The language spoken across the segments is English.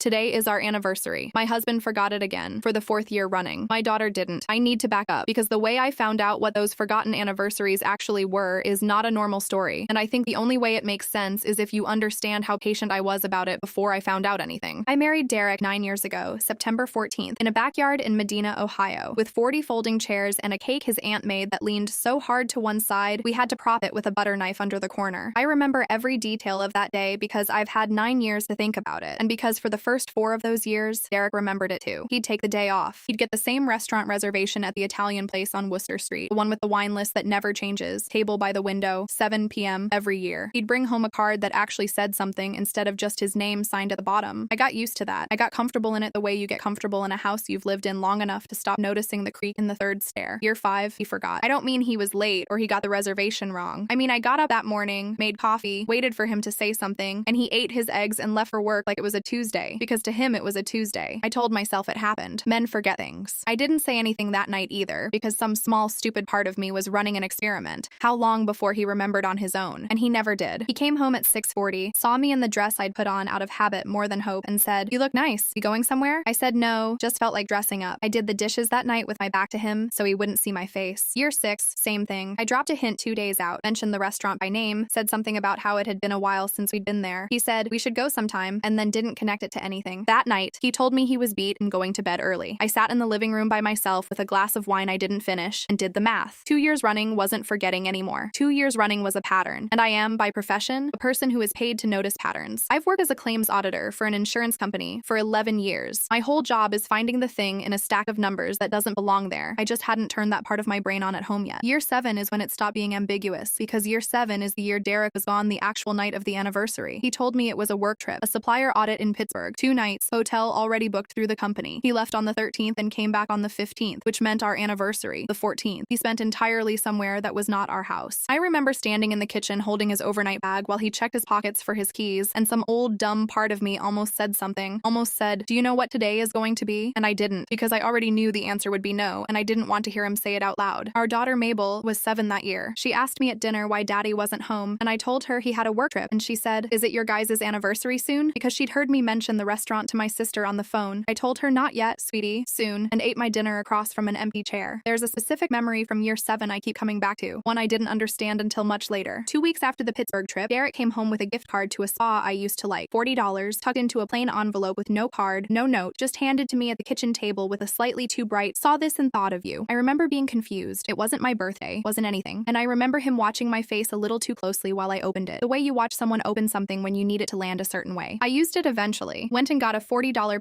Today is our anniversary. My husband forgot it again for the 4th year running. My daughter didn't. I need to back up because the way I found out what those forgotten anniversaries actually were is not a normal story. And I think the only way it makes sense is if you understand how patient I was about it before I found out anything. I married Derek 9 years ago, September 14th, in a backyard in Medina, Ohio, with 40 folding chairs and a cake his aunt made that leaned so hard to one side we had to prop it with a butter knife under the corner. I remember every detail of that day because I've had 9 years to think about it, and because for the first 4 of those years, Derek remembered it too. He'd take the day off. He'd get the same restaurant reservation at the Italian place on Worcester Street, the one with the wine list that never changes, table by the window, 7 p.m. every year. He'd bring home a card that actually said something instead of just his name signed at the bottom. I got used to that. I got comfortable in it the way you get comfortable in a house you've lived in long enough to stop noticing the creak in the 3rd stair. Year 5, he forgot. I don't mean he was late or he got the reservation wrong. I mean I got up that morning, made coffee, waited for him to say something, and he ate his eggs and left for work like it was a Tuesday, because to him it was a Tuesday. I told myself it happened. Men forget things. I didn't say anything that night either, because some small stupid part of me was running an experiment. How long before he remembered on his own? And he never did. He came home at 6:40, saw me in the dress I'd put on out of habit more than hope, and said, "You look nice. You going somewhere?" I said no, just felt like dressing up. I did the dishes that night with my back to him so he wouldn't see my face. Year 6, same thing. I dropped a hint 2 days out, mentioned the restaurant by name, said something about how it had been a while since we'd been there. He said, "We should go sometime," and then didn't connect it to anything. That night, he told me he was beat and going to bed early. I sat in the living room by myself with a glass of wine I didn't finish and did the math. 2 years running wasn't forgetting anymore. 2 years running was a pattern, and I am, by profession, a person who is paid to notice patterns. I've worked as a claims auditor for an insurance company for 11 years. My whole job is finding the thing in a stack of numbers that doesn't belong there. I just hadn't turned that part of my brain on at home yet. Year 7 is when it stopped being ambiguous, because year 7 is the year Derek was gone the actual night of the anniversary. He told me it was a work trip, a supplier audit in Pittsburgh, 2 nights, hotel already booked through the company. He left on the 13th and came back on the 15th, which meant our anniversary, the 14th. He spent entirely somewhere that was not our house. I remember standing in the kitchen holding his overnight bag while he checked his pockets for his keys, and some old dumb part of me almost said something, almost said, "Do you know what today is going to be?" And I didn't, because I already knew the answer would be no, and I didn't want to hear him say it out loud. Our daughter Mabel was 7 that year. She asked me at dinner why Daddy wasn't home, and I told her he had a work trip, and she said, "Is it your guys' anniversary soon?" Because she'd heard me mention the restaurant to my sister on the phone. I told her, "Not yet, sweetie, soon," and ate my dinner across from an empty chair. There's a specific memory from year 7 I keep coming back to, one I didn't understand until much later. 2 weeks after the Pittsburgh trip, Derek came home with a gift card to a spa I used to like, $40, tucked into a plain envelope with no card, no note, just handed to me at the kitchen table with a slightly too bright, "Saw this and thought of you." I remember being confused. It wasn't my birthday, wasn't anything, and I remember him watching my face a little too closely while I opened it, the way you watch someone open something when you need it to land a certain way. I used it eventually, went and got a $40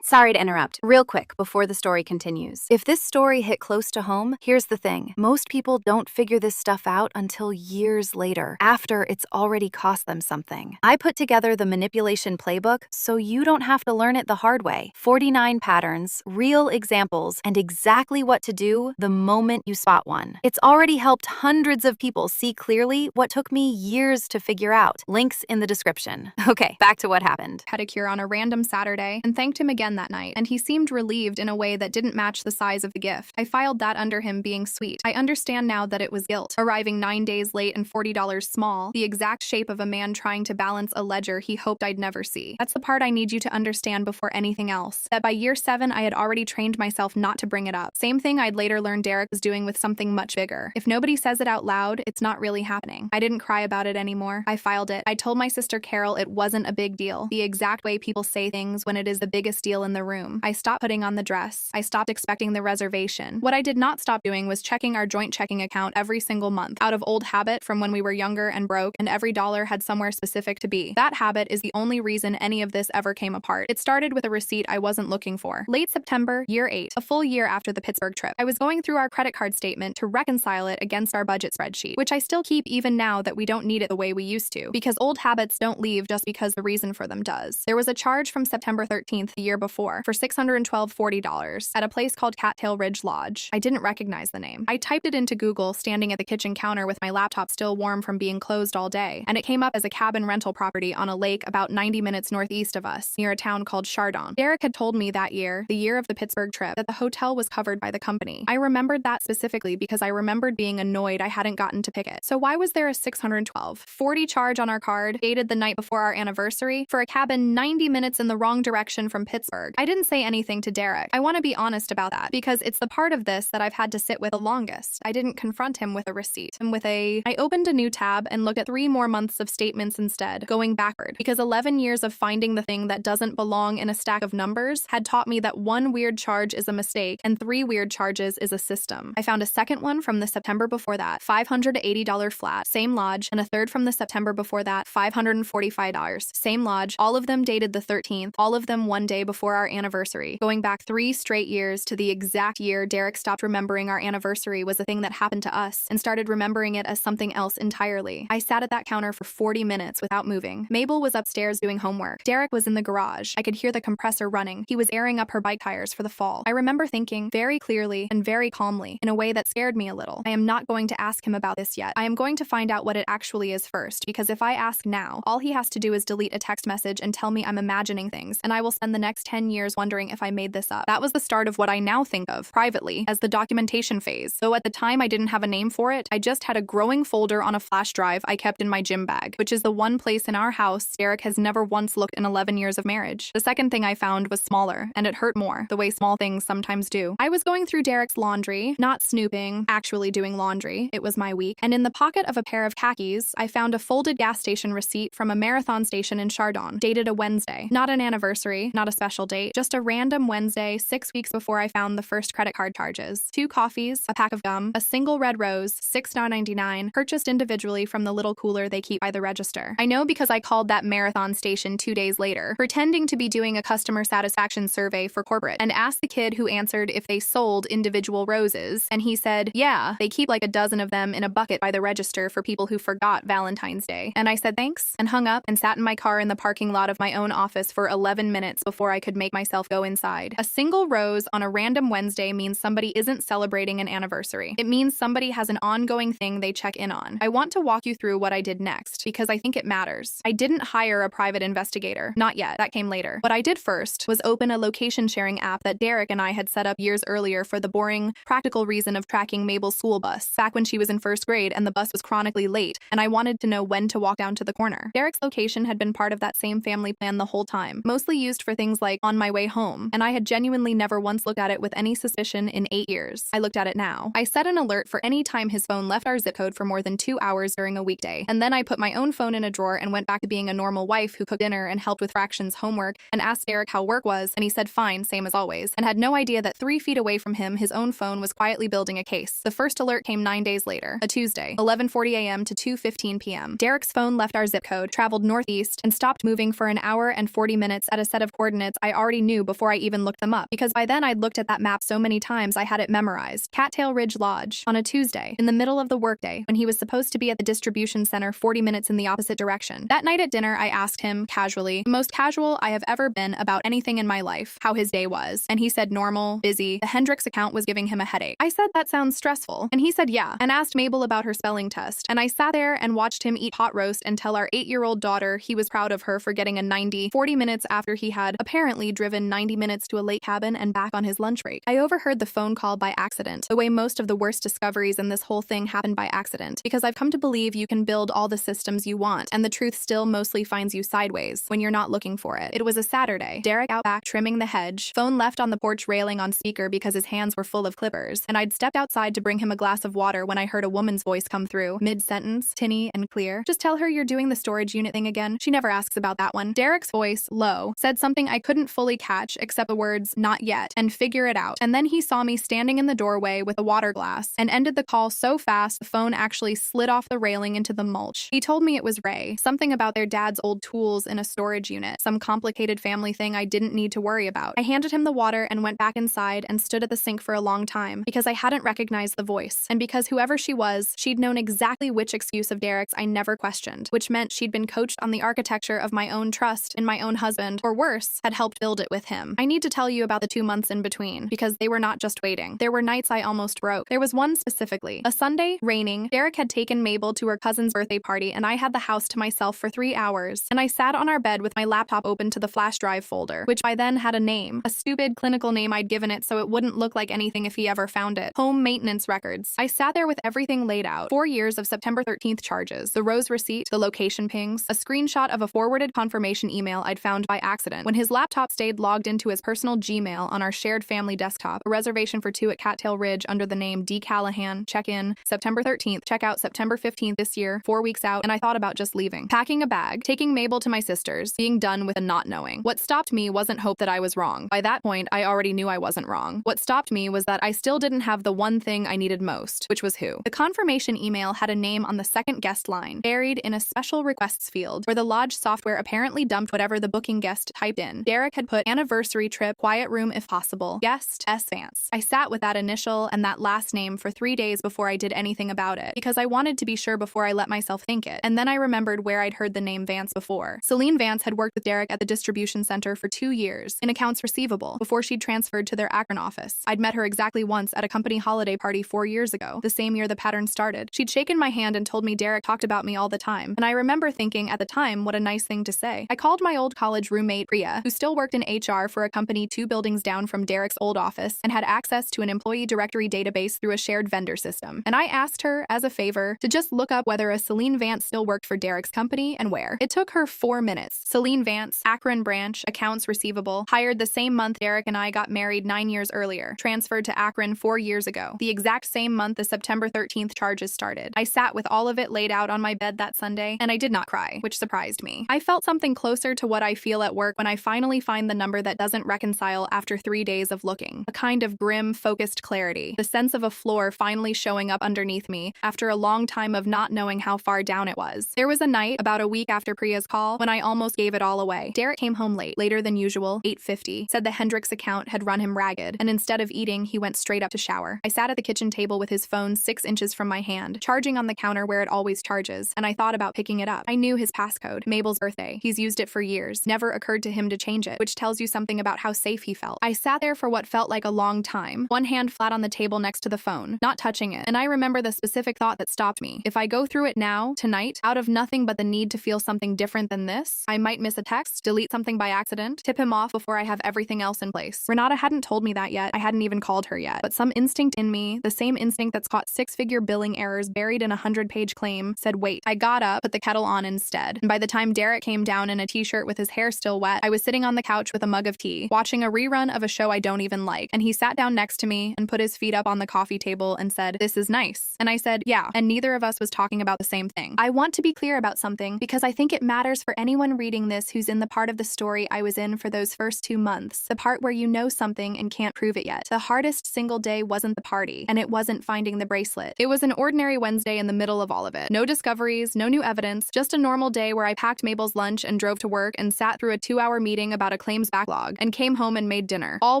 Sorry to interrupt. Real quick before the story continues. If this story hit close to home, here's the thing. Most people don't figure this stuff out until years later, after it's already cost them something. I put together the manipulation playbook so you don't have to learn it the hard way. 49 patterns, real examples, and exactly what to do the moment you spot one. It's already helped hundreds of people see clearly what took me years to figure out. Links in the description. Okay, back to what happened. Pedicure on a random Saturday and thanked him again that night, and he seemed relieved in a way that didn't match the size of the gift. I filed that under him being sweet. I understand now that it was guilt, arriving 9 days late and $40 small, the exact shape of a man trying to balance a ledger he hoped I'd never see. That's the part I need you to understand before anything else, that by year 7 I had already trained myself not to bring it up. Same thing I'd later learned Derek was doing with something much bigger. If nobody says it out loud, it's not really happening. I didn't cry about it anymore. I filed it. I told my sister Carol it wasn't a big deal, the exact way people say things when it is the biggest deal in the room. I stopped putting on the dress. I stopped expecting the reservation. What I did not stop doing was checking our joint checking account every single month, out of old habit from when we were younger and broke, and every dollar had somewhere specific to be. That habit is the only reason any of this ever came apart. It started with a receipt I wasn't looking for. Late September, year 8, a full year after the Pittsburgh trip. I was going through our credit card statement to reconcile it against our budget spreadsheet, which I still keep even now that we don't need it the way we used to, because old habits don't leave just because the reason for them does. There was a charge from September 13th the year before for $612 $40 at a place called Cattail Ridge Lodge. I didn't recognize the name. I typed it into Google standing at the kitchen counter with my laptop still warm from being closed all day, and it came up as a cabin rental property on a lake about 90 minutes northeast of us, near a town called Chardon. Derek had told me that year, the year of the Pittsburgh trip, that the hotel was covered by the company. I remembered that specifically because I remembered being annoyed I hadn't gotten to pick it. So why was there a $612 $40 charge on our card, dated the night before our anniversary, for a cabin 90 minutes minutes in the wrong direction from Pittsburgh. I didn't say anything to Derek. I want to be honest about that because it's the part of this that I've had to sit with the longest. I didn't confront him with a receipt. And I opened a new tab and looked at 3 more months of statements instead, going backward, because 11 years of finding the thing that doesn't belong in a stack of numbers had taught me that 1 weird charge is a mistake and 3 weird charges is a system. I found a second one from the September before that, $580 flat, same lodge, and a third from the September before that, $545, same lodge, all of them dated the 13th, all of them one day before our anniversary. Going back 3 straight years to the exact year Derek stopped remembering our anniversary was a thing that happened to us and started remembering it as something else entirely. I sat at that counter for 40 minutes without moving. Mabel was upstairs doing homework. Derek was in the garage. I could hear the compressor running. He was airing up her bike tires for the fall. I remember thinking very clearly and very calmly in a way that scared me a little. I am not going to ask him about this yet. I am going to find out what it actually is first, because if I ask now, all he has to do is delete a text message and tell me I'm imagining things, and I will spend the next 10 years wondering if I made this up. That was the start of what I now think of, privately, as the documentation phase. Though at the time I didn't have a name for it, I just had a growing folder on a flash drive I kept in my gym bag, which is the one place in our house Derek has never once looked in 11 years of marriage. The second thing I found was smaller, and it hurt more, the way small things sometimes do. I was going through Derek's laundry, not snooping, actually doing laundry. It was my week. And in the pocket of a pair of khakis, I found a folded gas station receipt from a marathon station in Chardon, dated a Wednesday. Not an anniversary, not a special date, just a random Wednesday 6 weeks before I found the first credit card charges. 2 coffees, a pack of gum, a single red rose, $6.99, purchased individually from the little cooler they keep by the register. I know because I called that marathon station 2 days later, pretending to be doing a customer satisfaction survey for corporate, and asked the kid who answered if they sold individual roses, and he said, yeah, they keep like a dozen of them in a bucket by the register for people who forgot Valentine's Day. And I said thanks, and hung up, and sat in my car in the parking lot of my own office for 11 minutes before I could make myself go inside. A single rose on a random Wednesday means somebody isn't celebrating an anniversary. It means somebody has an ongoing thing they check in on. I want to walk you through what I did next, because I think it matters. I didn't hire a private investigator. Not yet. That came later. What I did first was open a location sharing app that Derek and I had set up years earlier for the boring, practical reason of tracking Mabel's school bus, back when she was in first grade and the bus was chronically late, and I wanted to know when to walk down to the corner. Derek's location had been part of that same family plan the whole time, mostly used for things like on my way home, and I had genuinely never once looked at it with any suspicion in 8 years. I looked at it now. I set an alert for any time his phone left our zip code for more than 2 hours during a weekday, and then I put my own phone in a drawer and went back to being a normal wife who cooked dinner and helped with fractions homework, and asked Derek how work was, and he said fine, same as always, and had no idea that 3 feet away from him, his own phone was quietly building a case. The first alert came 9 days later, a Tuesday, 11:40 a.m. to 2:15 p.m. Derek's phone left our zip code, traveled northeast, and stopped moving for an hour and 40 minutes at a set of coordinates I already knew before I even looked them up, because by then I'd looked at that map so many times I had it memorized. Cattail Ridge Lodge, on a Tuesday, in the middle of the workday, when he was supposed to be at the distribution center 40 minutes in the opposite direction. That night at dinner, I asked him, casually, the most casual I have ever been about anything in my life, how his day was, and he said normal, busy. The Hendricks account was giving him a headache. I said that sounds stressful, and he said yeah, and asked Mabel about her spelling test, and I sat there and watched him eat pot roast and tell our 8-year-old daughter he was proud of her for getting a 90 40 minutes after he had apparently driven 90 minutes to a lake cabin and back on his lunch break. I overheard the phone call by accident, the way most of the worst discoveries in this whole thing happened by accident, because I've come to believe you can build all the systems you want, and the truth still mostly finds you sideways when you're not looking for it. It was a Saturday. Derek out back trimming the hedge, phone left on the porch railing on speaker because his hands were full of clippers, and I'd stepped outside to bring him a glass of water when I heard a woman's voice come through, mid-sentence, tinny and clear. Just tell her you're doing the storage unit thing again. She never asks about that one. Derek's voice, low, said something I couldn't fully catch except the words, not yet, and figure it out. And then he saw me standing in the doorway with a water glass and ended the call so fast the phone actually slid off the railing into the mulch. He told me it was Ray, something about their dad's old tools in a storage unit, some complicated family thing I didn't need to worry about. I handed him the water and went back inside and stood at the sink for a long time because I hadn't recognized the voice, and because whoever she was, she'd known exactly which excuse of Derek's I never questioned, which meant she'd been coached on the architecture of my own trust in my own husband, or worse, had helped build it with him. I need to tell you about the 2 months in between, because they were not just waiting. There were nights I almost broke. There was one specifically. A Sunday, raining, Derek had taken Mabel to her cousin's birthday party, and I had the house to myself for 3 hours, and I sat on our bed with my laptop open to the flash drive folder, which by then had a name, a stupid clinical name I'd given it so it wouldn't look like anything if he ever found it. Home maintenance records. I sat there with everything laid out. 4 years of September 13th charges, the Rose receipt, the location pings, a screenshot of a forwarded confirmation email I'd found by accident when his laptop stayed logged into his personal Gmail on our shared family desktop. A reservation for 2 at Cattail Ridge under the name D. Callahan. Check-in September 13th. Check-out September 15th this year. 4 weeks out, and I thought about just leaving. Packing a bag, taking Mabel to my sister's, being done with the not knowing. What stopped me wasn't hope that I was wrong. By that point, I already knew I wasn't wrong. What stopped me was that I still didn't have the one thing I needed most, which was who. The confirmation email had a name on the second guest line, buried in a special requests field, where the lodge software apparently dumped whatever the booking guest typed in. Derek had put anniversary trip, quiet room if possible, guest S. Vance. I sat with that initial and that last name for 3 days before I did anything about it, because I wanted to be sure before I let myself think it. And then I remembered where I'd heard the name Vance before. Celine Vance had worked with Derek at the distribution center for 2 years, in accounts receivable, before she'd transferred to their Akron office. I'd met her exactly once at a company holiday party 4 years ago, the same year the pattern started. She'd shaken my hand and told me Derek talked about me all the time, and I remember thinking at the time what a nice thing to say. I called my old college roommate, Priya, who still worked in HR for a company 2 buildings down from Derek's old office and had access to an employee directory database through a shared vendor system. And I asked her, as a favor, to just look up whether a Celine Vance still worked for Derek's company and where. It took her 4 minutes. Celine Vance, Akron branch, accounts receivable, hired the same month Derek and I got married 9 years earlier, transferred to Akron 4 years ago, the exact same month the September 13th charges started. I sat with all of it laid out on my bed that Sunday, and I did not cry, which surprised me. I felt something closer to what I feel at work when I finally find the number that doesn't reconcile after 3 days of looking. A kind of grim, focused clarity, the sense of a floor finally showing up underneath me after a long time of not knowing how far down it was. There was a night, about a week after Priya's call, when I almost gave it all away. Derek came home late, later than usual, 8:50, said the Hendricks account had run him ragged, and instead of eating, he went straight up to shower. I sat at the kitchen table with his phone 6 inches from my hand, charging on the counter where it always charges, and I thought about picking it up. I knew his passcode, Mabel's birthday. He's used it for years. Never occurred to him to change it, which tells you something about how safe he felt. I sat there for what felt like a long time, one hand flat on the table next to the phone, not touching it, and I remember the specific thought that stopped me. If I go through it now, tonight, out of nothing but the need to feel something different than this, I might miss a text, delete something by accident, tip him off before I have everything else in place. Renata hadn't told me that yet. I hadn't even called her yet. But some instinct in me, the same instinct that's caught 6-figure billing errors buried in a 100-page claim, said wait. I got up, put the kettle on instead. And by the time Derek came down in a t-shirt with his hair still wet, I was sitting on the couch with a mug of tea, watching a rerun of a show I don't even like. And he sat down next to me and put his feet up on the coffee table and said, "This is nice." And I said, "Yeah." And neither of us was talking about the same thing. I want to be clear about something because I think it matters for anyone reading this who's in the part of the story I was in for those first 2 months, the part where you know something and can't prove it yet. The hardest single day wasn't the party, and it wasn't finding the bracelet. It was an ordinary Wednesday in the middle of all of it. No discoveries, no new evidence, just a normal day where I packed Mabel's lunch and drove to work and sat through a 2-hour meeting about a claims backlog and came home and made dinner, all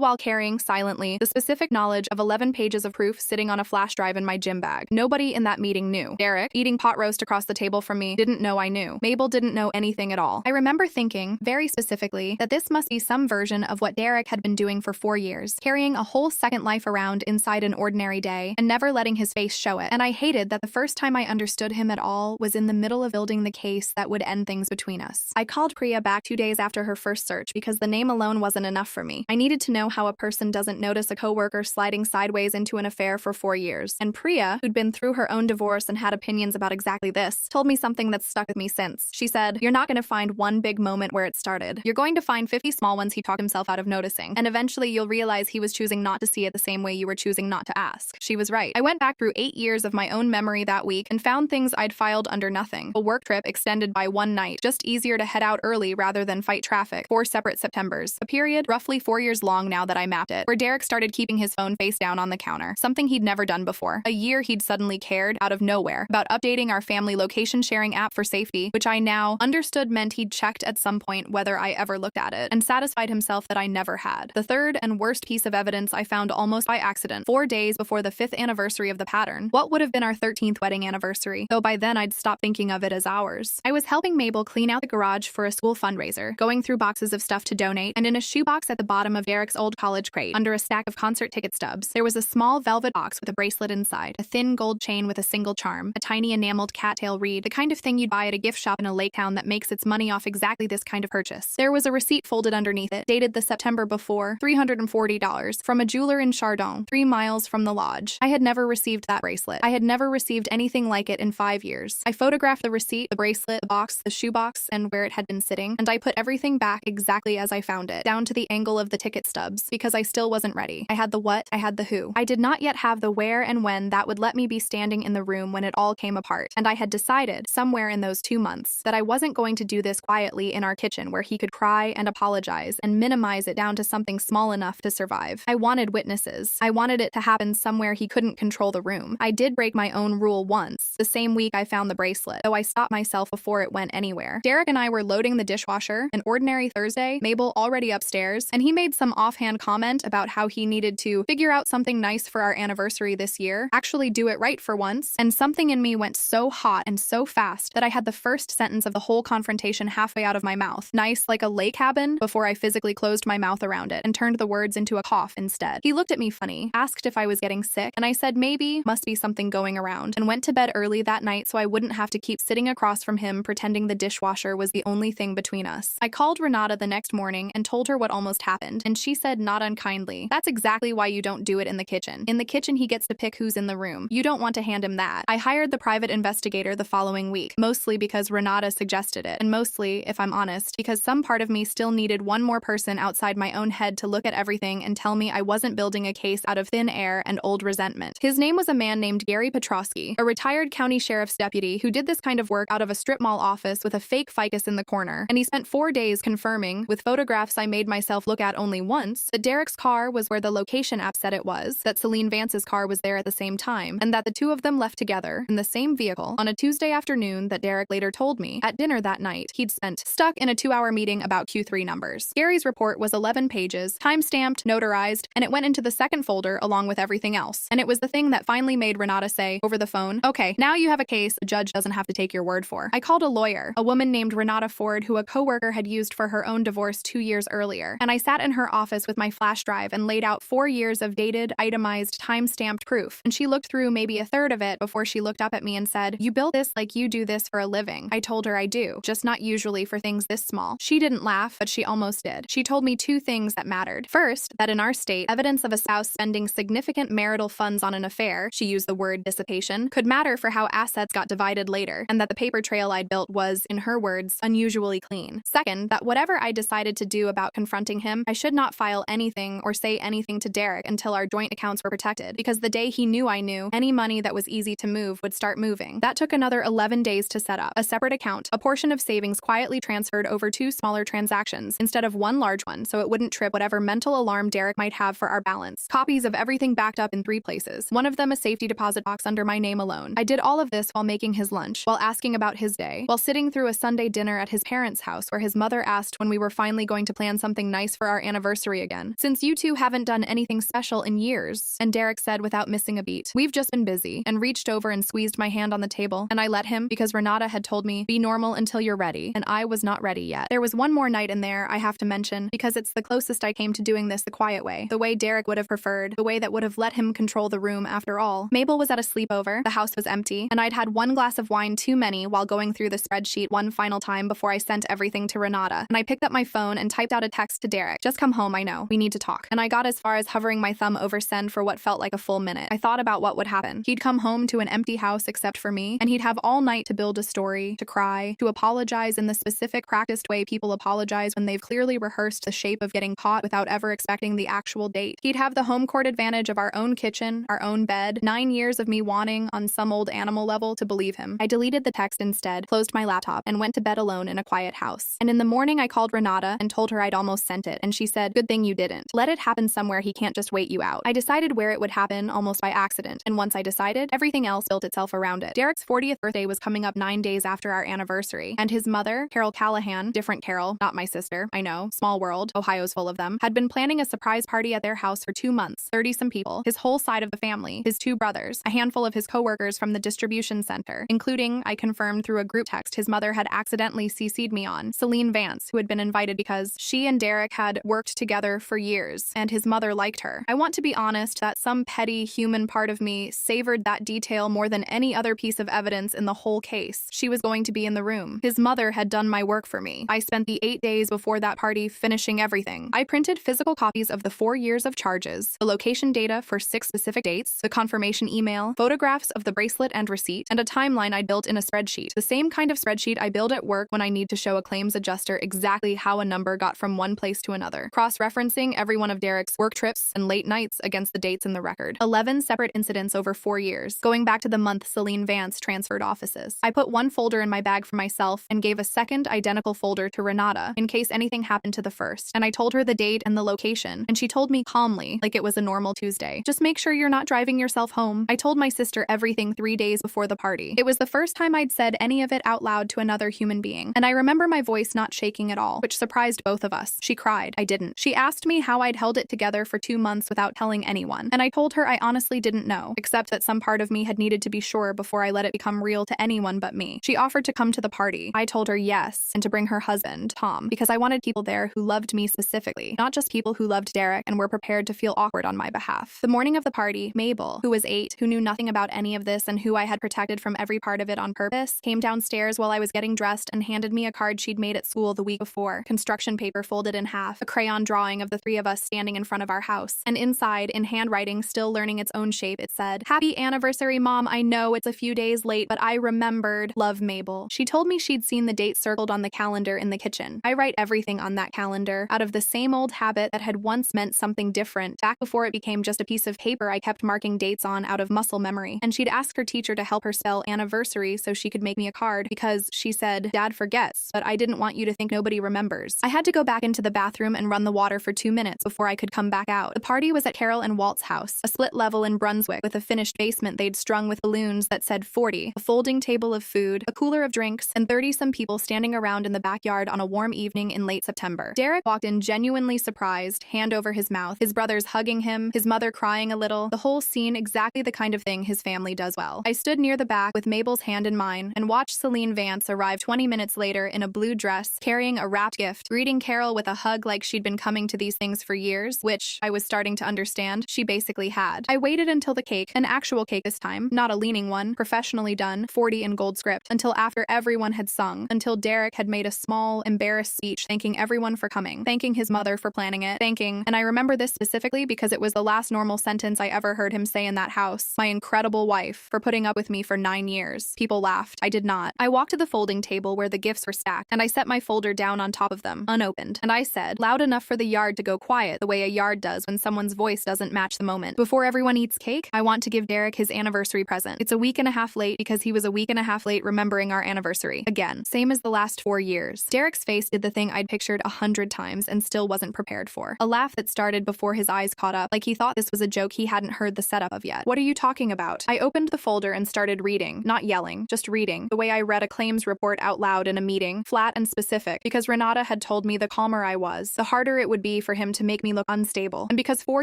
while carrying, silently, the specific knowledge of 11 pages of proof sitting on a flash drive in my gym bag. Nobody in that meeting knew. Derek, eating pot roast across the table from me, didn't know I knew. Mabel didn't know anything at all. I remember thinking, very specifically, that this must be some version of what Derek had been doing for 4 years, carrying a whole second life around inside an ordinary day and never letting his face show it. And I hated that the first time I understood him at all was in the middle of building the case that would end things between us. I called Priya back 2 days after her first search because the name alone wasn't enough for me. I needed to know how a person doesn't notice a coworker sliding sideways into an affair for 4 years. And Priya, who'd been through her own divorce and had opinions about exactly this, told me something that's stuck with me since. She said, "You're not going to find one big moment where it started. You're going to find 50 small ones he talked himself out of noticing. And eventually you'll realize he was choosing not to see it the same way you were choosing not to ask." She was right. I went back through 8 years of my own memory that week and found things I'd filed under nothing. A work trip extended by one night, just easier to head out early rather than fight traffic. 4 separate Septembers. A period roughly 4 years long now that I mapped it, where Derek started keeping his phone face down on the counter, something he'd never done before. A year he'd suddenly cared, out of nowhere, about updating our family location sharing app for safety, which I now understood meant he'd checked at some point whether I ever looked at it, and satisfied himself that I never had. The third and worst piece of evidence I found almost by accident, 4 days before the 5th anniversary of the pattern. What would have been our 13th wedding anniversary, though by then I'd stopped thinking of it as ours. I was helping Mabel clean out the garage for a school fundraiser, going through boxes of stuff to donate, and in a shoebox at the bottom of Derek's old college crate, under a stack of concert ticket stubs, there was a small velvet box with a bracelet inside, a thin gold chain with a single charm, a tiny enameled cattail reed, the kind of thing you'd buy at a gift shop in a lake town that makes its money off exactly this kind of purchase. There was a receipt folded underneath it, dated the September before, $340, from a jeweler in Chardon, 3 miles from the lodge. I had never received that bracelet. I had never received anything like it in 5 years. I photographed the receipt, the bracelet, the box, the shoebox, and where it had been sitting, and I put everything back exactly as I found it, down to the angle of the ticket stubs, because I still wasn't ready. I had the what, I had the who. I did not yet have the where and when that would let me be standing in the room when it all came apart, and I had decided, somewhere in those 2 months, that I wasn't going to do this quietly in our kitchen where he could cry and apologize and minimize it down to something small enough to survive. I wanted witnesses. I wanted it to happen somewhere he couldn't control the room. I did break my own rule once, the same week I found the bracelet, though I stopped myself before it went anywhere. Derek and I were loading the dishwasher, an ordinary Thursday, Mabel already upstairs, and he made some offhand comment about how he needed to figure out something nice for our anniversary this year, actually do it right for once, and something in me went so hot and so fast that I had the first sentence of the whole confrontation halfway out of my mouth, nice like a lake cabin, before I physically closed my mouth around it and turned the words into a cough instead. He looked at me funny, asked if I was getting sick, and I said maybe, must be something going around, and went to bed early that night so I wouldn't have to keep sitting across from him pretending the dishwasher was the only thing between us. I called Renata the next morning and told her what almost happened, and she said not unkindly, "That's exactly why you don't do it in the kitchen. In the kitchen he gets to pick who's in the room. You don't want to hand him that." I hired the private investigator the following week, mostly because Renata suggested it, and mostly, if I'm honest, because some part of me still needed one more person outside my own head to look at everything and tell me I wasn't building a case out of thin air and old resentment. His name was a man named Gary Petrosky, a retired county sheriff's deputy who did this kind of work out of a strip mall office with a fake ficus in the corner, and he spent 4 days confirming, with photographs I made myself look at only once, that Derek's car was where the location app said it was, that Celine Vance's car was there at the same time, and that the two of them left together, in the same vehicle, on a Tuesday afternoon that Derek later told me, at dinner that night, he'd spent stuck in a 2-hour meeting about Q3 numbers. Gary's report was 11 pages, time-stamped, notarized, and it went into the second folder along with everything else. And it was the thing that finally made Renata say, over the phone, "Okay, now you have a case a judge doesn't have to take your word for." I called a lawyer, a woman named Renata Ford who a coworker had used for her own divorce 2 years earlier, and I sat in her office with my flash drive and laid out 4 years of dated, itemized, time-stamped proof, and she looked through maybe a third of it before she looked up at me and said, "You built this like you do this for a living." I told her I do, just not usually for things this small. She didn't laugh, but she almost did. She told me 2 things that mattered. First, that in our state, evidence of a spouse spending significant marital funds on an affair, she used the word dissipation, could matter for how assets got divided later, and that the paper trail I'd built was, in her words, unusually clean. Second, that whatever I decided to do about confronting him, I should not file anything or say anything to Derek until our joint accounts were protected, because the day he knew I knew, any money that was easy to move would start moving. That took another 11 days to set up. A separate account, a portion of savings quietly transferred over 2 smaller transactions, instead of one large one, so it wouldn't trip whatever mental alarm Derek might have for our balance. Copies of everything backed up in 3 places, one of them a safety deposit box under my name alone. I did all of this while making his lunch, while asking about his day, while sitting through a Sunday dinner at his parents' house where his mother asked when we were finally going to plan something nice for our anniversary again. "Since you two haven't done anything special in years," and Derek said without missing a beat, "We've just been busy," and reached over and squeezed my hand on the table, and I let him because Renata had told me, "Be normal until you're ready," and I was not ready yet. There was one more night in there I have to mention, because it's the closest I came to doing this the quiet way, the way Derek would have preferred, the way that would have let him control the room after all. Mabel was at a sleepover, the house was empty, and I'd had 1 glass of wine too many while going through the spreadsheet one final time before I sent everything to Renata, and I picked up my phone and typed out a text to Derek, "Just come home, I know. We need to talk." And I got as far as hovering my thumb over send for what felt like a full minute. I thought about what would happen. He'd come home to an empty house except for me, and he'd have all night to build a story, to cry, to apologize in the specific practiced way people apologize when they've clearly rehearsed the shape of getting caught without ever expecting the actual date. He'd have the home court advantage of our own kitchen, our own bed, 9 years of me wanting, on some old animal level, to believe him. I deleted the text instead, closed my laptop, and went to bed alone in a quiet house. And in the morning I called Renata and told her I'd almost sent it, and she said, "Good thing you didn't. Let it happen somewhere he can't just wait you out." I decided where it would happen almost by accident, and once I decided, everything else built itself around it. Derek's 40th birthday was coming up 9 days after our anniversary, and his mother, Carol Callahan, different Carol, not my sister, I know, small world, Ohio's full of them, had been planning a surprise party at their house for 2 months, 30-some people, his whole side of the family, his 2 brothers, a handful of his coworkers from the distribution center, including, I confirmed through a group text his mother had accidentally CC'd me on, Celine Vance, who had been invited because she and Derek had worked together for years, and his mother liked her. I want to be honest that some petty human part of me savored that detail more than any other piece of evidence in the whole case. She was going to be in the room. His mother had done my work for me. I spent the 8 days before that party finishing everything. I printed physical copies of the 4 years of charges, the location data for 6 specific dates, the confirmation email, photographs of the bracelet and receipt, and a timeline I built in a spreadsheet, the same kind of spreadsheet I build at work when I need to show a claims adjuster exactly how a number got from one place to another, cross-referencing every one of Derek's work trips and late nights against the dates in the record. 11 separate incidents over 4 years, going back to the month Celine Vance transferred offices. I put one folder in my bag for myself and gave a second identical folder to Renata in case anything happened to the first, and I told her the date and the location, and she told me calmly, like it was a normal Tuesday, "Just make sure you're not driving yourself home." I told my sister everything 3 days before the party. It was the first time I'd said any of it out loud to another human being, and I remember my voice not shaking at all, which surprised both of us. She cried. I didn't. She asked me how I'd held it together for 2 months without telling anyone, and I told her I honestly didn't know, except that some part of me had needed to be sure before I let it become real to anyone but me. She offered to come to the party. I told her yes, and to bring her husband, Tom, because I wanted people there who loved me specifically, not just people who loved Derek and were prepared to feel awkward on my behalf. The morning of the party, Mabel, who was 8, who knew nothing about any of this and who I had protected from every part of it on purpose, came downstairs while I was getting dressed and handed me a card she'd made at school the week before, construction paper folded in half, a crayon drawing of the 3 of us standing in front of our house, and inside, in handwriting still learning its own shape, it said, "Happy anniversary, Mom. I know it's a few days late, but I remembered. Love, Mabel." She told me she'd seen the date circled on the calendar in the kitchen. I write everything on that calendar, out of the same old habit that had once meant something different, back before it became just a piece of paper I kept marking dates on out of muscle memory. And she'd ask her teacher to help her spell anniversary so she could make me a card because, she said, "Dad forgets, but I didn't want you to think nobody remembers." I had to go back into the bathroom and run the water for 2 minutes before I could come back out. The party was at Carol and Walt's house, a split level in Brunswick with a finished basement they'd strung with balloons that said 40, a folding table of food, a cooler of drinks, and 30-some people standing around in the backyard on a warm evening in late September. Derek walked in genuinely surprised, hand over his mouth, his brothers hugging him, his mother crying a little, the whole scene exactly the kind of thing his family does well. I stood near the back with Mabel's hand in mine and watched Celine Vance arrive 20 minutes later in a blue dress, carrying a wrapped gift, greeting Carol with a hug like she'd been coming to these things for years, which, I was starting to understand, she basically had. I waited until the cake, an actual cake this time, not a leaning one, professionally done, 40 in gold script, until after everyone had sung, until Derek had made a small, embarrassed speech thanking everyone for coming, thanking his mother for planning it, thanking, and I remember this specifically because it was the last normal sentence I ever heard him say in that house, my incredible wife, for putting up with me for 9 years. People laughed. I did not. I walked to the folding table where the gifts were stacked, and I set my folder down on top of them, unopened, and I said, loud enough for the yard to go quiet the way a yard does when someone's voice doesn't match the moment. Before everyone eats cake, I want to give Derek his anniversary present. It's a week and a half late because he was a week and a half late remembering our anniversary. Again, same as the last 4 years. Derek's face did the thing I'd pictured 100 times and still wasn't prepared for. A laugh that started before his eyes caught up, like he thought this was a joke he hadn't heard the setup of yet. "What are you talking about?" I opened the folder and started reading, not yelling, just reading, the way I read a claims report out loud in a meeting, flat and specific, because Renata had told me the calmer I was, the harder it would be for him to make me look unstable, and because 4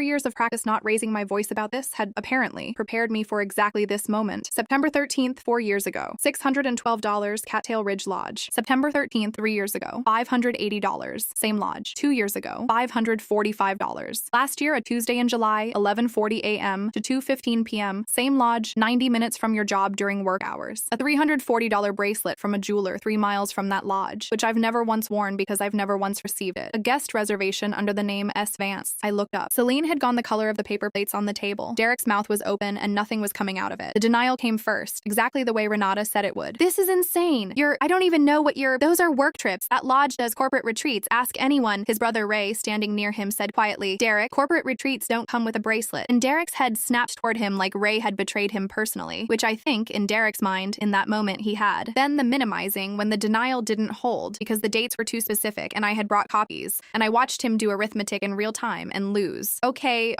years of practice not raising my voice about this had, apparently, prepared me for exactly this moment. September 13th, 4 years ago, $612, Cattail Ridge Lodge. September 13th, 3 years ago, $580, same lodge. 2 years ago, $545. Last year, a Tuesday in July, 11:40 a.m. to 2:15 p.m., same lodge, 90 minutes from your job during work hours. A $340 bracelet from a jeweler 3 miles from that lodge, which I've never once worn because I've never once received it. A guest reservation under the name S. Vance. I looked up. Celine had gone the color of the paper plates on the table. Derek's mouth was open and nothing was coming out of it. The denial came first, exactly the way Renata said it would. "This is insane. I don't even know what those are work trips. That lodge does corporate retreats. Ask anyone." His brother Ray, standing near him, said quietly, "Derek, corporate retreats don't come with a bracelet." And Derek's head snapped toward him like Ray had betrayed him personally, which I think, in Derek's mind, in that moment he had. Then the minimizing when the denial didn't hold because the dates were too specific and I had brought copies, and I watched him do arithmetic in real time and lose. Okay,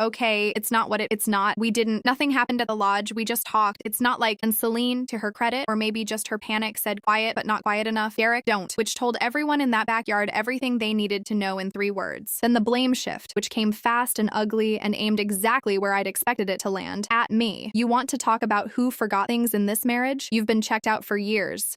it's not what it's not. Nothing happened at the lodge. We just talked. It's not like, and Celine, to her credit, or maybe just her panic, said quiet but not quiet enough, "Derek, don't," which told everyone in that backyard everything they needed to know in 3 words. Then the blame shift, which came fast and ugly and aimed exactly where I'd expected it to land, at me. "You want to talk about who forgot things in this marriage? You've been checked out for years.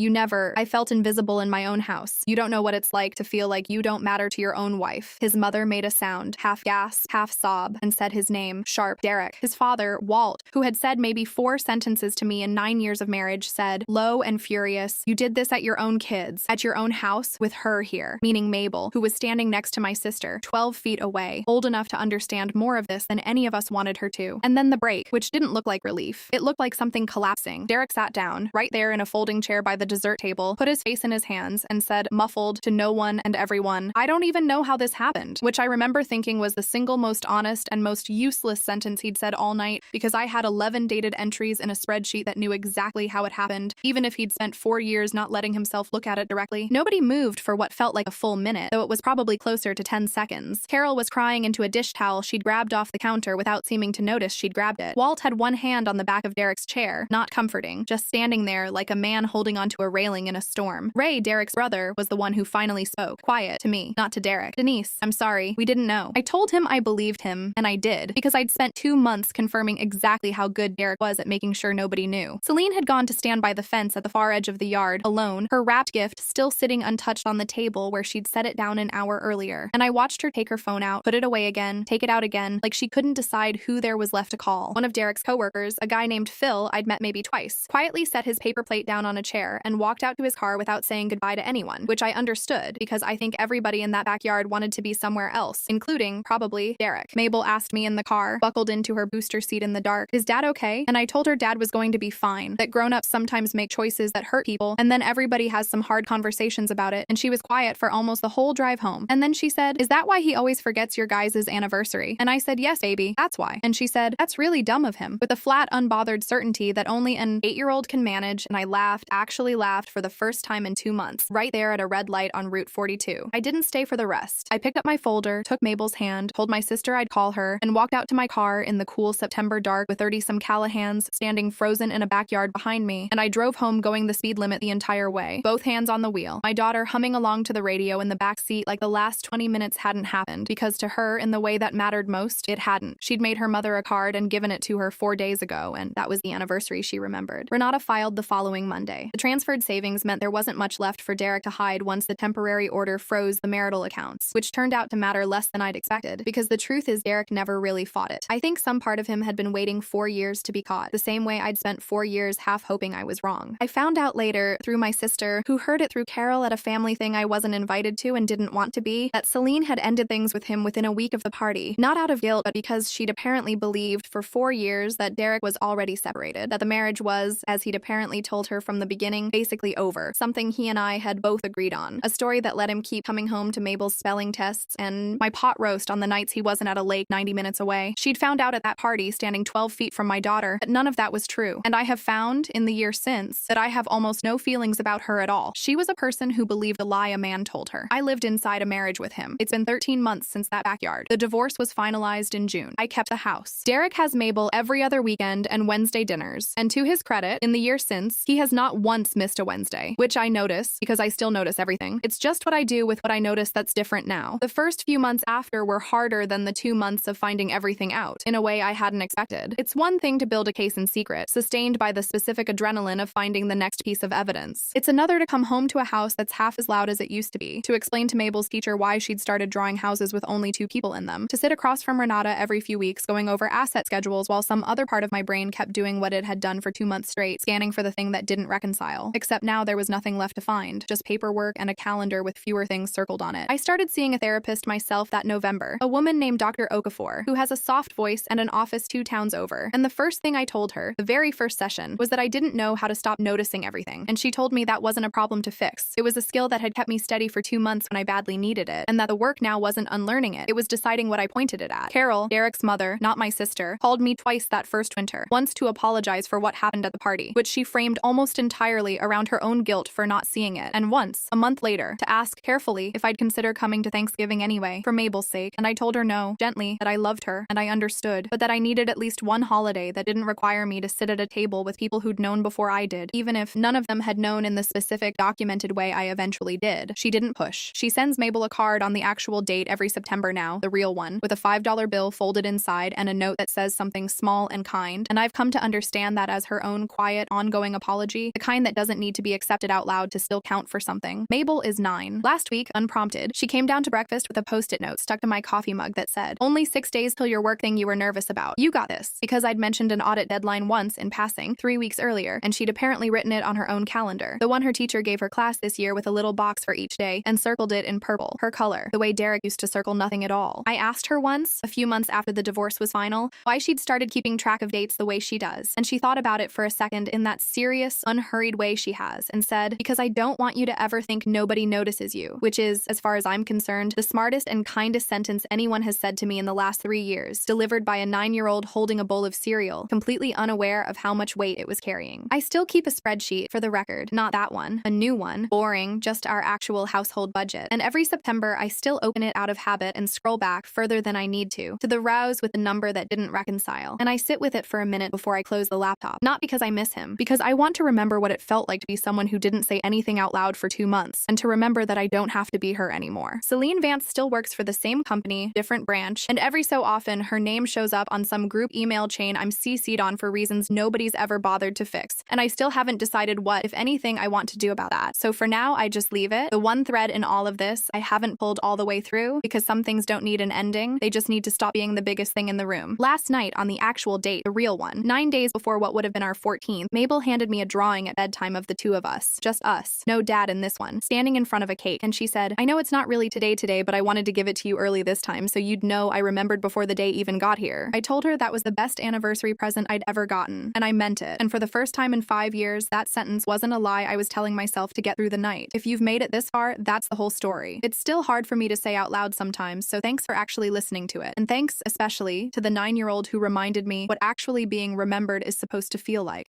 I felt invisible in my own house. You don't know what it's like to feel like you don't matter to your own wife." His mother made a sound, half gasp, half sob, and said his name, sharp, Derek. His father, Walt, who had said maybe 4 sentences to me in 9 years of marriage, said, low and furious, "You did this at your own kids, at your own house, with her here," meaning Mabel, who was standing next to my sister, 12 feet away, old enough to understand more of this than any of us wanted her to. And then the break, which didn't look like relief. It looked like something collapsing. Derek sat down, right there in a folding chair by the dessert table, put his face in his hands, and said, muffled, to no one and everyone, "I don't even know how this happened," which I remember thinking was the single most honest and most useless sentence he'd said all night, because I had 11 dated entries in a spreadsheet that knew exactly how it happened, even if he'd spent 4 years not letting himself look at it directly. Nobody moved for what felt like a full minute, though it was probably closer to 10 seconds. Carol was crying into a dish towel she'd grabbed off the counter without seeming to notice she'd grabbed it. Walt had one hand on the back of Derek's chair, not comforting, just standing there like a man holding onto a railing in a storm. Ray, Derek's brother, was the one who finally spoke, quiet, to me, not to Derek. "Denise, I'm sorry, we didn't know." I told him I believed him, and I did, because I'd spent 2 months confirming exactly how good Derek was at making sure nobody knew. Celine had gone to stand by the fence at the far edge of the yard, alone, her wrapped gift still sitting untouched on the table where she'd set it down an hour earlier. And I watched her take her phone out, put it away again, take it out again, like she couldn't decide who there was left to call. One of Derek's coworkers, a guy named Phil I'd met maybe twice, quietly set his paper plate down on a chair and walked out to his car without saying goodbye to anyone, which I understood, because I think everybody in that backyard wanted to be somewhere else, including, probably, Derek. Mabel asked me in the car, buckled into her booster seat in the dark, "Is Dad okay?" And I told her Dad was going to be fine, that grown-ups sometimes make choices that hurt people, and then everybody has some hard conversations about it, and she was quiet for almost the whole drive home. And then she said, "Is that why he always forgets your guys' anniversary?" And I said, "Yes, baby, that's why." And she said, "That's really dumb of him," with a flat, unbothered certainty that only an 8-year-old can manage, and I laughed, actually laughed for the first time in 2 months, right there at a red light on Route 42. I didn't stay for the rest. I picked up my folder, took Mabel's hand, told my sister I'd call her, and walked out to my car in the cool September dark with 30-some Callahans standing frozen in a backyard behind me, and I drove home going the speed limit the entire way, both hands on the wheel, my daughter humming along to the radio in the back seat like the last 20 minutes hadn't happened, because to her, in the way that mattered most, it hadn't. She'd made her mother a card and given it to her 4 days ago, and that was the anniversary she remembered. Renata filed the following Monday. The transferred savings meant there wasn't much left for Derek to hide once the temporary order froze the marital accounts, which turned out to matter less than I'd expected, because the truth is Derek never really fought it. I think some part of him had been waiting 4 years to be caught, the same way I'd spent 4 years half hoping I was wrong. I found out later, through my sister, who heard it through Carol at a family thing I wasn't invited to and didn't want to be, that Celine had ended things with him within a week of the party, not out of guilt, but because she'd apparently believed for 4 years that Derek was already separated, that the marriage was, as he'd apparently told her from the beginning, basically over, something he and I had both agreed on, a story that let him keep coming home to Mabel's spelling tests and my pot roast on the nights he wasn't at a lake 90 minutes away. She'd found out at that party, standing 12 feet from my daughter, that none of that was true, and I have found, in the year since, that I have almost no feelings about her at all. She was a person who believed a lie a man told her. I lived inside a marriage with him. It's been 13 months since that backyard. The divorce was finalized in June. I kept the house. Derek has Mabel every other weekend and Wednesday dinners, and to his credit, in the year since, he has not once missed a Wednesday, which I notice, because I still notice everything. It's just what I do with what I notice that's different now. The first few months after were harder than the 2 months of finding everything out, in a way I hadn't expected. It's one thing to build a case in secret, sustained by the specific adrenaline of finding the next piece of evidence. It's another to come home to a house that's half as loud as it used to be, to explain to Mabel's teacher why she'd started drawing houses with only 2 people in them, to sit across from Renata every few weeks going over asset schedules while some other part of my brain kept doing what it had done for 2 months straight, scanning for the thing that didn't reconcile. Except now there was nothing left to find, just paperwork and a calendar with fewer things circled on it. I started seeing a therapist myself that November, a woman named Dr. Okafor, who has a soft voice and an office 2 towns over, and the first thing I told her, the very first session, was that I didn't know how to stop noticing everything, and she told me that wasn't a problem to fix. It was a skill that had kept me steady for 2 months when I badly needed it, and that the work now wasn't unlearning it, it was deciding what I pointed it at. Carol, Derek's mother, not my sister, called me twice that first winter, once to apologize for what happened at the party, which she framed almost entirely around her own guilt for not seeing it, and once, a month later, to ask carefully if I'd consider coming to Thanksgiving anyway, for Mabel's sake, and I told her no, gently, that I loved her, and I understood, but that I needed at least one holiday that didn't require me to sit at a table with people who'd known before I did, even if none of them had known in the specific, documented way I eventually did. She didn't push. She sends Mabel a card on the actual date every September now, the real one, with a $5 bill folded inside and a note that says something small and kind, and I've come to understand that as her own quiet, ongoing apology, the kind that doesn't need to be accepted out loud to still count for something. Mabel is 9. Last week, unprompted, she came down to breakfast with a post-it note stuck to my coffee mug that said, "Only 6 days till your work thing you were nervous about. You got this," because I'd mentioned an audit deadline once in passing, 3 weeks earlier, and she'd apparently written it on her own calendar, the one her teacher gave her class this year with a little box for each day, and circled it in purple, her color, the way Derek used to circle nothing at all. I asked her once, a few months after the divorce was final, why she'd started keeping track of dates the way she does, and she thought about it for a second in that serious, unhurried way she has, and said, "Because I don't want you you to ever think nobody notices you, which is, as far as I'm concerned, the smartest and kindest sentence anyone has said to me in the last 3 years, delivered by a 9-year-old holding a bowl of cereal, completely unaware of how much weight it was carrying. I still keep a spreadsheet, for the record, not that one, a new one, boring, just our actual household budget. And every September, I still open it out of habit and scroll back further than I need to the rows with the number that didn't reconcile. And I sit with it for a minute before I close the laptop. Not because I miss him, because I want to remember what it felt like to be someone who didn't say anything out loud for 2 months, and to remember that I don't have to be her anymore. Celine Vance still works for the same company, different branch, and every so often her name shows up on some group email chain I'm CC'd on for reasons nobody's ever bothered to fix. And I still haven't decided what, if anything, I want to do about that. So for now, I just leave it. The one thread in all of this I haven't pulled all the way through, because some things don't need an ending. They just need to stop being the biggest thing in the room. Last night, on the actual date, the real one, 9 days before what would have been our 14th, Mabel handed me a drawing at bedtime of the two of us. Just us. No dad in this one. Standing in front of a cake. And she said, "I know it's not really today, but I wanted to give it to you early this time so you'd know I remembered before the day even got here." I told her that was the best anniversary present I'd ever gotten. And I meant it. And for the first time in 5 years, that sentence wasn't a lie I was telling myself to get through the night. If you've made it this far, that's the whole story. It's still hard for me to say out loud sometimes, so thanks for actually listening to it. And thanks, especially, to the 9-year-old who reminded me what actually being remembered is supposed to feel like.